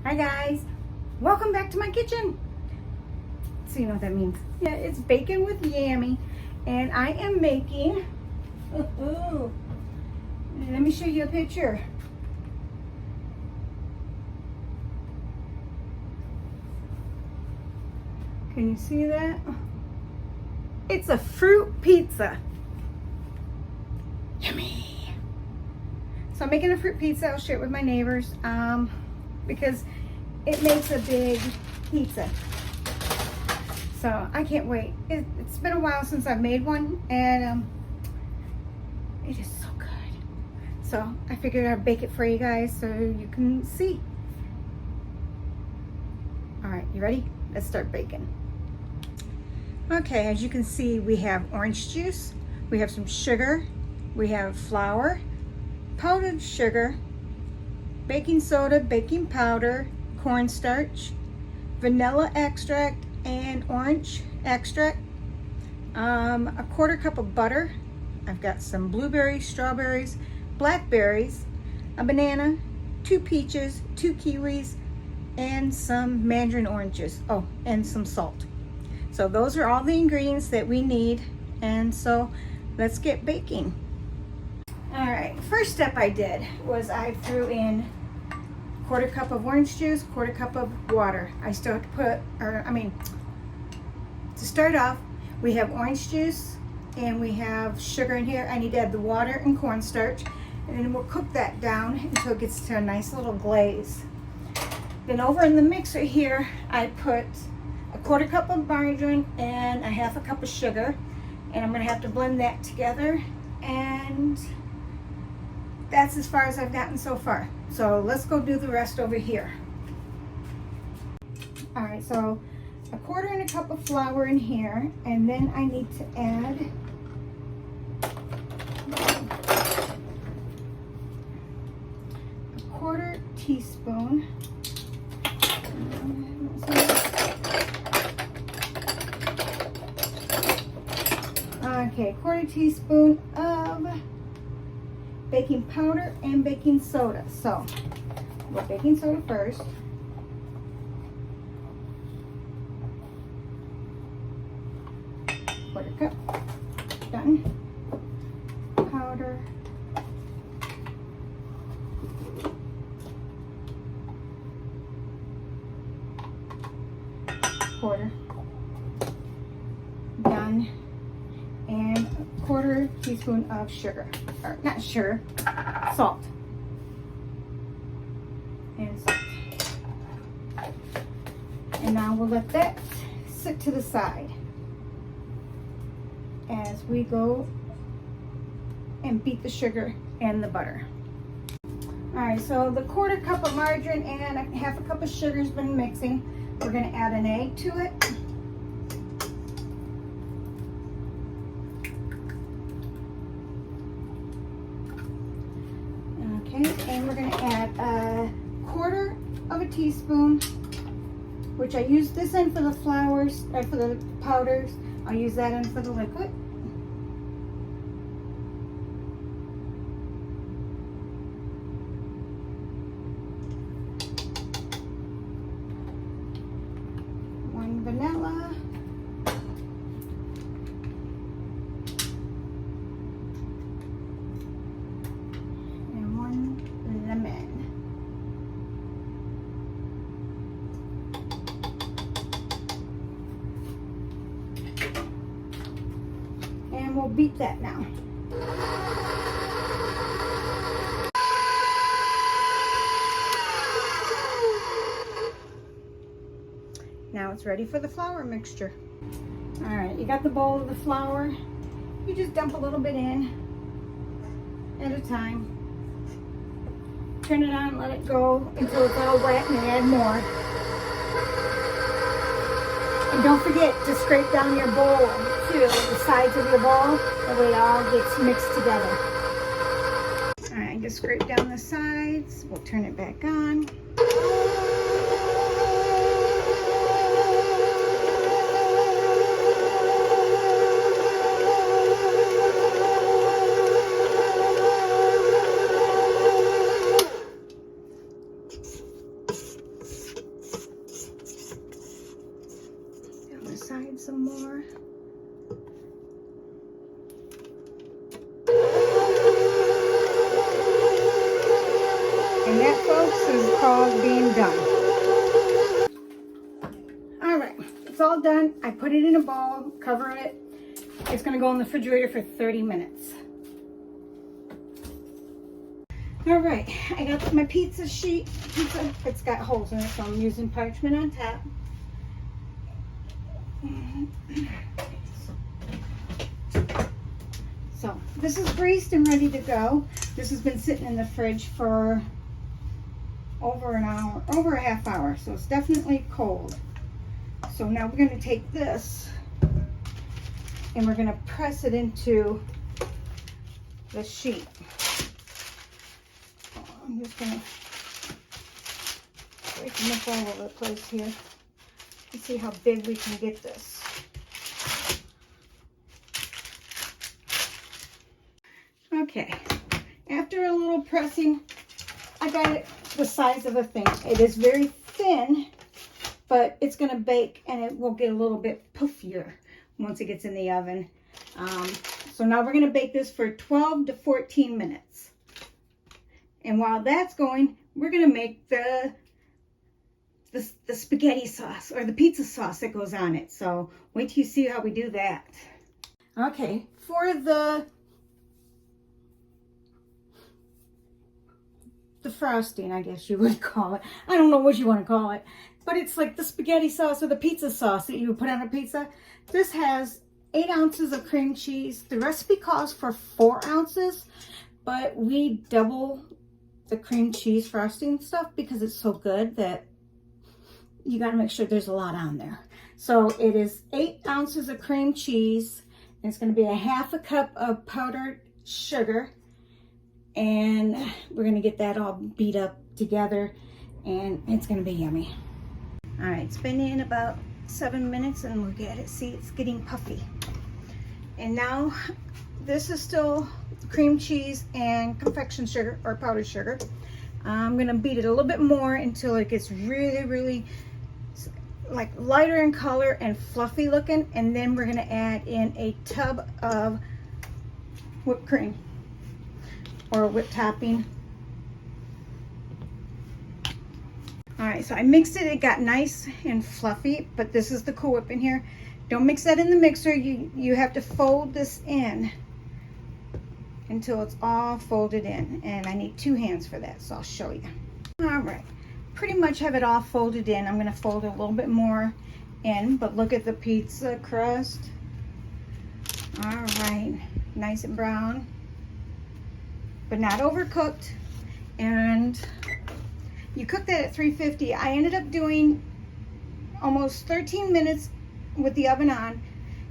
Hi guys, welcome back to my kitchen. So you know what that means. Yeah, it's bacon with Yammi, and I am making, let me show you a picture. Can you see that? It's a fruit pizza. Yummy. So I'm making a fruit pizza. I'll share it with my neighbors because it makes a big pizza. So I can't wait. It's been a while since I've made one, and it is so good. So I figured I'd bake it for you guys so you can see. All right, you ready? Let's start baking. Okay, as you can see, we have orange juice, we have some sugar, we have flour, powdered sugar, baking soda, baking powder, cornstarch, vanilla extract, and orange extract, a quarter cup of butter. I've got some blueberries, strawberries, blackberries, a banana, 2 peaches, 2 kiwis, and some mandarin oranges. Oh, and some salt. So those are all the ingredients that we need, and so let's get baking. All right, first step I did was I threw in quarter cup of orange juice, quarter cup of water. I still have to put, to start off, we have orange juice and we have sugar in here. I need to add the water and cornstarch, and then we'll cook that down until it gets to a nice little glaze. Then over in the mixer here, I put a quarter cup of margarine and a half a cup of sugar, and I'm gonna have to blend that together, and that's as far as I've gotten so far. So let's go do the rest over here. All right, so a quarter and a cup of flour in here, and then I need to add a quarter teaspoon. Okay, quarter teaspoon of baking powder and baking soda. So we'll baking soda first. Quarter cup. Done. Powder. Quarter. Done. And a quarter teaspoon of sugar, or not sugar, salt. And salt. And now we'll let that sit to the side as we go and beat the sugar and the butter. All right, so the quarter cup of margarine and a half a cup of sugar has been mixing. We're gonna add an egg to it. And we're going to add a quarter of a teaspoon, which I use this end for the flours, or for the powders. I'll use that end for the liquid. One vanilla. Lemon. And we'll beat that now. Now it's ready for the flour mixture. All right, you got the bowl of the flour. You just dump a little bit in at a time. Turn it on and let it go until it's all wet, and then add more. And don't forget to scrape down your bowl too, the sides of your bowl, that way it all gets mixed together. All right, just scrape down the sides. We'll turn it back on. side some more. And that, folks, is called being done. All right, it's all done. I put it in a bowl, cover it. It's gonna go in the refrigerator for 30 minutes. All right, I got my pizza sheet. It's got holes in it, so I'm using parchment on top. So this is greased and ready to go. This has been sitting in the fridge for over an hour, over a half hour, so it's definitely cold. So now we're going to take this and we're going to press it into the sheet. I'm just going to break them up all over the place here and see how big we can get this. Okay, after a little pressing, I got it the size of a thing. It is very thin, but it's going to bake and it will get a little bit puffier once it gets in the oven. So now we're going to bake this for 12 to 14 minutes. And while that's going, we're going to make the spaghetti sauce or the pizza sauce that goes on it. So wait till you see how we do that. Okay, for the frosting, I guess you would call it. I don't know what you want to call it, but it's like the spaghetti sauce or the pizza sauce that you would put on a pizza. This has 8 ounces of cream cheese. The recipe calls for 4 ounces, but we double the cream cheese frosting stuff because it's so good that you got to make sure there's a lot on there. So it is 8 ounces of cream cheese, and it's going to be a half a cup of powdered sugar. And we're going to get that all beat up together, and it's going to be yummy. All right, it's been in about 7 minutes, and look at it. See, it's getting puffy. And now this is still cream cheese and confection sugar or powdered sugar. I'm going to beat it a little bit more until it gets really, really like lighter in color and fluffy looking. And then we're going to add in a tub of whipped cream or whipped topping. All right, so I mixed it. It got nice and fluffy, but this is the Cool Whip in here. Don't mix that in the mixer. You have to fold this in until it's all folded in, and I need 2 hands for that, so I'll show you. All right, pretty much have it all folded in. I'm gonna fold it a little bit more in, but look at the pizza crust. All right, nice and brown, but not overcooked. And you cook that at 350. I ended up doing almost 13 minutes with the oven on.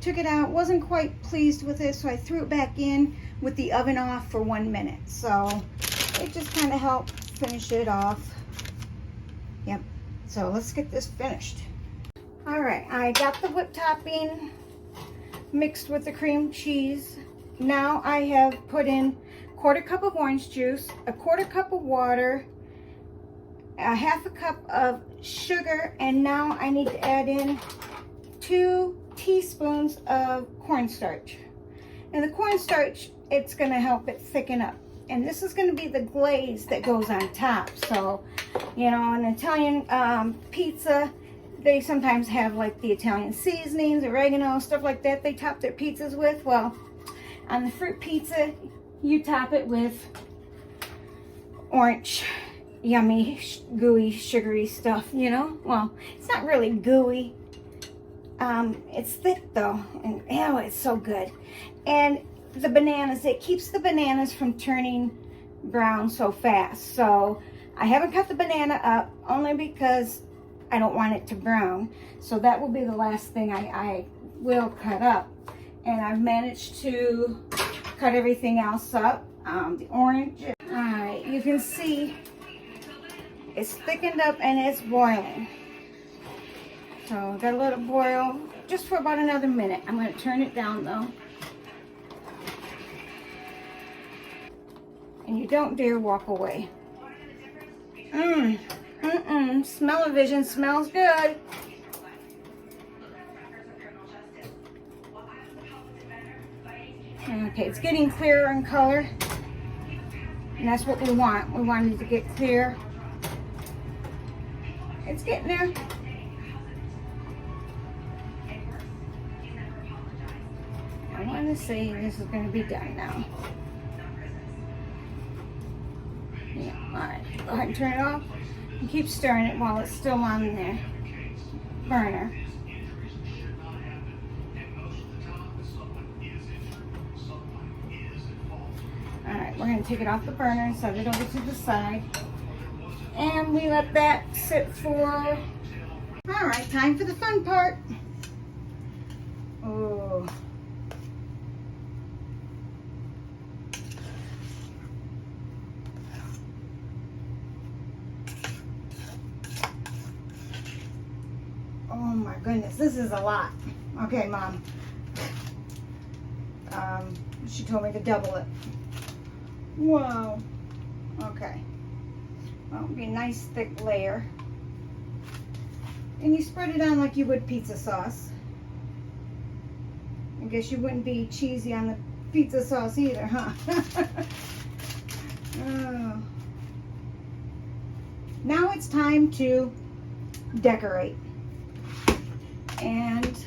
Took it out, wasn't quite pleased with it, so I threw it back in with the oven off for 1 minute. So it just kind of helped finish it off. Yep, so let's get this finished. All right, I got the whipped topping mixed with the cream cheese. Now I have put in 1/4 cup of orange juice, a 1/4 cup of water, a 1/2 cup of sugar, and now I need to add in 2 teaspoons of cornstarch. And the cornstarch, it's going to help it thicken up. And this is going to be the glaze that goes on top. So, you know, an Italian pizza, they sometimes have like the Italian seasonings, oregano, stuff like that they top their pizzas with. Well, on the fruit pizza, you top it with orange, yummy, gooey, sugary stuff, you know? Well, it's not really gooey. It's thick though, and ew, it's so good. And the bananas, it keeps the bananas from turning brown so fast. So I haven't cut the banana up only because I don't want it to brown. So that will be the last thing I will cut up. And I've managed to cut everything else up. The orange. All right, you can see it's thickened up and it's boiling. So gotta let it boil just for about another minute. I'm gonna turn it down though. And you don't dare walk away. Smell-o-vision smells good. Okay, it's getting clearer in color. And that's what we want. We want it to get clear. It's getting there. I want to say this is going to be done now. Yeah, alright. Go ahead and turn it off. And keep stirring it while it's still on the burner. Alright, we're going to take it off the burner and set it over to the side. And we let that sit for... Alright, time for the fun part. Oh. Oh my goodness, this is a lot. Okay, Mom. She told me to double it. Wow. Okay. Well, it'll be a nice thick layer. And you spread it on like you would pizza sauce. I guess you wouldn't be cheesy on the pizza sauce either, huh? Oh. Now it's time to decorate. And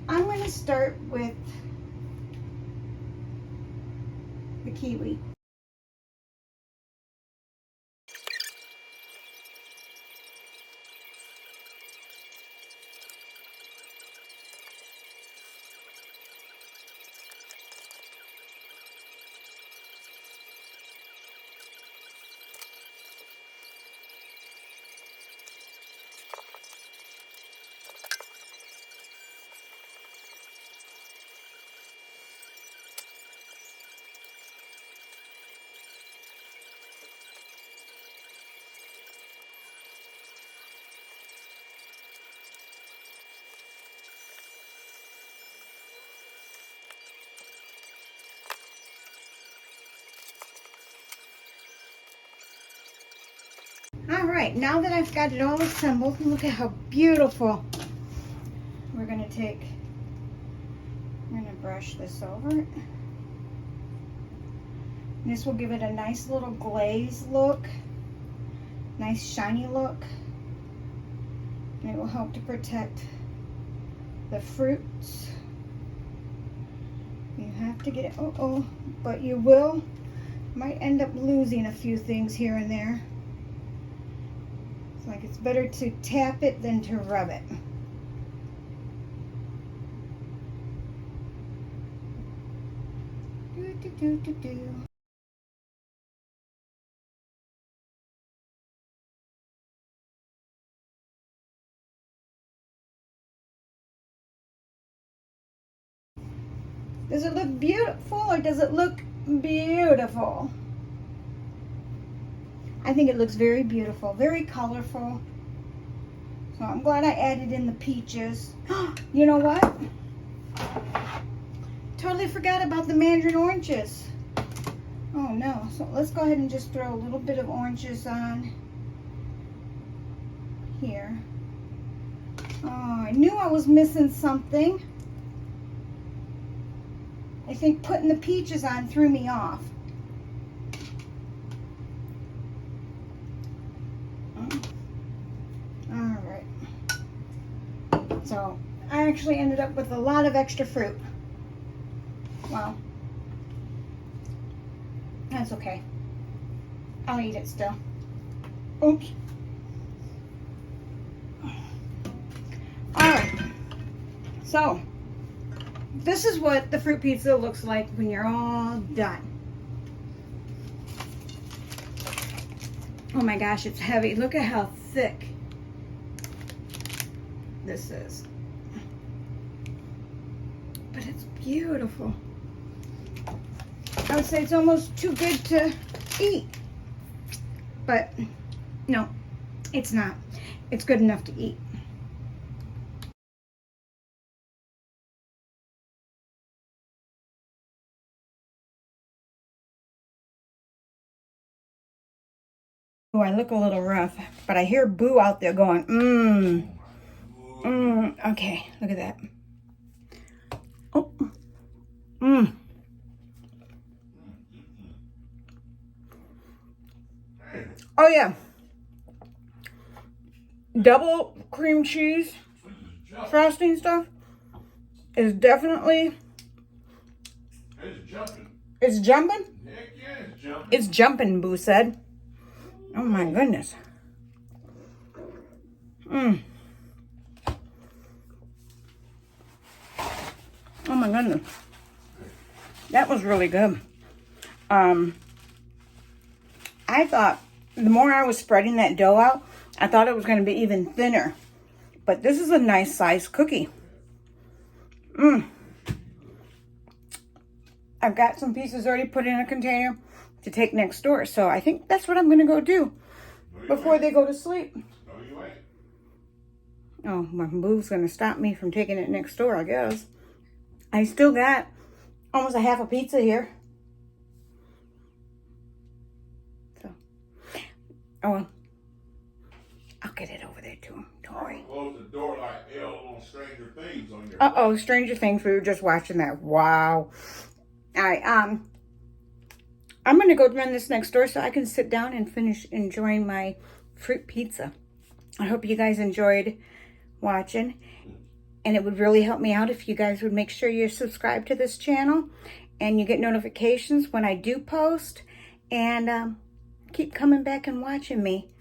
I'm going to start with the kiwi. All right, now that I've got it all assembled, look at how beautiful. We're going to brush this over it. This will give it a nice little glaze look, nice shiny look, and it will help to protect the fruits. You have to get it, but you might end up losing a few things here and there. It's like it's better to tap it than to rub it. Do. Does it look beautiful or does it look beautiful? I think it looks very beautiful, very colorful. So I'm glad I added in the peaches. You know what? Totally forgot about the mandarin oranges. Oh no, so let's go ahead and just throw a little bit of oranges on here. Oh, I knew I was missing something. I think putting the peaches on threw me off. All right. So I actually ended up with a lot of extra fruit. Well, that's okay. I'll eat it still. Oops. All right. So this is what the fruit pizza looks like when you're all done. Oh my gosh, it's heavy. Look at how thick this is. But it's beautiful. I would say it's almost too good to eat. But no, it's not. It's good enough to eat. Oh, I look a little rough, but I hear Boo out there going, okay, look at that. Oh, Mmm. Oh yeah. Double cream cheese frosting stuff is definitely... It's jumping. It's jumping? Heck yeah, it's jumping. It's jumping, Boo said. Oh my goodness. Mmm. Oh my goodness. That was really good. I thought the more I was spreading that dough out, I thought it was going to be even thinner. But this is a nice sized cookie. I've got some pieces already put in a container to take next door. So I think that's what I'm going to go do before they go to sleep. No, you ain't. Oh, my Boo's going to stop me from taking it next door, I guess. I still got almost a half a pizza here. So, oh well. I'll get it over there to him. Don't worry. Close the door like L on Stranger Things on your... Uh-oh, Stranger Things. We were just watching that. Wow. All right, I'm going to go run this next door so I can sit down and finish enjoying my fruit pizza. I hope you guys enjoyed watching. And it would really help me out if you guys would make sure you're subscribed to this channel and you get notifications when I do post. And keep coming back and watching me.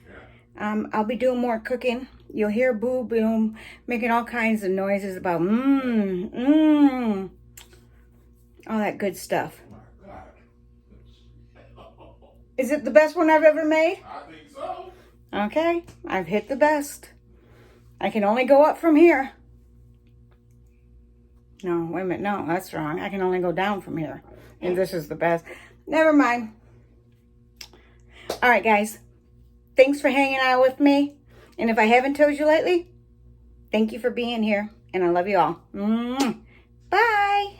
I'll be doing more cooking. You'll hear Boo Boom making all kinds of noises about all that good stuff. Oh my God. Is it the best one I've ever made? I think so. Okay, I've hit the best. I can only go up from here. No, wait a minute. No, that's wrong. I can only go down from here. And this is the best. Never mind. All right, guys. Thanks for hanging out with me. And if I haven't told you lately, thank you for being here. And I love you all. Bye.